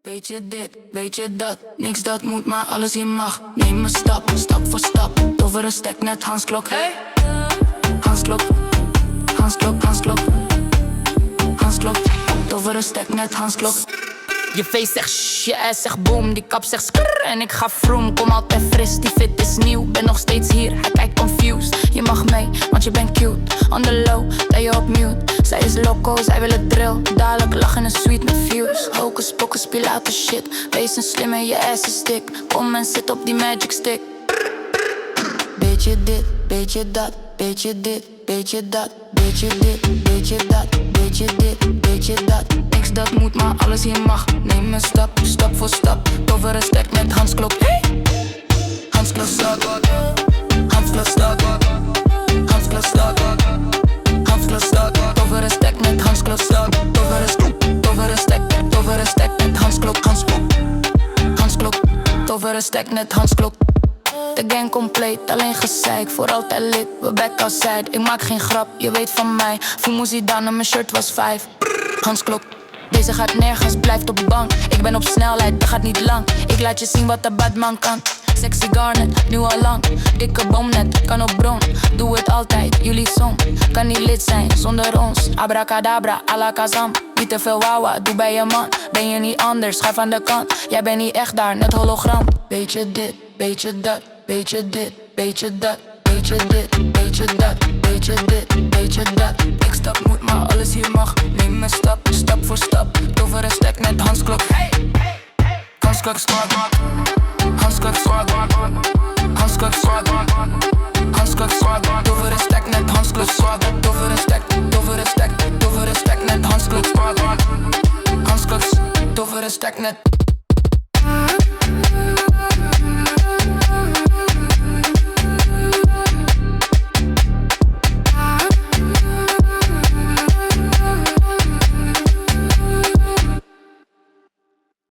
Weet je dit, weet je dat, niks dat moet, maar alles hier mag. Neem een stap, stap voor stap, over een stek net Hansklok. Hey. Hansklok, Hansklok, Hansklok, Hansklok, over een stek net Hansklok. Je face zegt shh, je ass zegt boom, die kap zegt skrrr en ik ga vroom. Kom altijd fris, die fit is nieuw, ben nog steeds hier, hij kijkt confused. Je mag mee, want je bent cute, on the low, dat je op mute. Zij is loco, zij wil het drill, dadelijk lachen en sweet met views. Hocus pocus pilates shit, wees een slim en je ass is dik. Kom en zit op die magic stick. Beetje dit, beetje dat, beetje dit, beetje dat, beetje dit, beetje dat, beetje dit, beetje dat. Niks dat moet, maar alles hier mag. Neem een stap, stap voor stap, over een stek met Hansklok. Hey! Hansklok staat, Hansklok staat, Hansklok staat, Hansklok staat, over een stek met Hansklok staat, over een stek, over een stek, over een stek met Hansklok, Hansklok, Hansklok, over een stek met Hansklok. De gang compleet, alleen gezeik, voor altijd lid, we back outside. Ik maak geen grap, je weet van mij. Voel Zidane en mijn shirt was 5. Hansklok, deze gaat nergens, blijft op bank. Ik ben op snelheid, dat gaat niet lang. Ik laat je zien wat de badman kan. Sexy garnet, nu al lang. Dikke boomnet, kan op bron. Doe het altijd, jullie song. Kan niet lid zijn zonder ons. Abracadabra, alakazam. Niet te veel wawa, doe bij je man. Ben je niet anders, schuif aan de kant. Jij bent niet echt daar, net hologram. Beetje dit, beetje dat, beetje dit, beetje dat, beetje dit, beetje dat, beetje dit, beetje dat. Niks dat moet, maar alles hier mag. Neem een stap, stap voor stap, over een stek net Hansklok. Hansklok squad, Hansklok squad, Hansklok squad, Hansklok squad, over een stek net Hansklok squad, over een stek, over een stek, over een stek net Hansklok squad, Hansklok, over een stek net.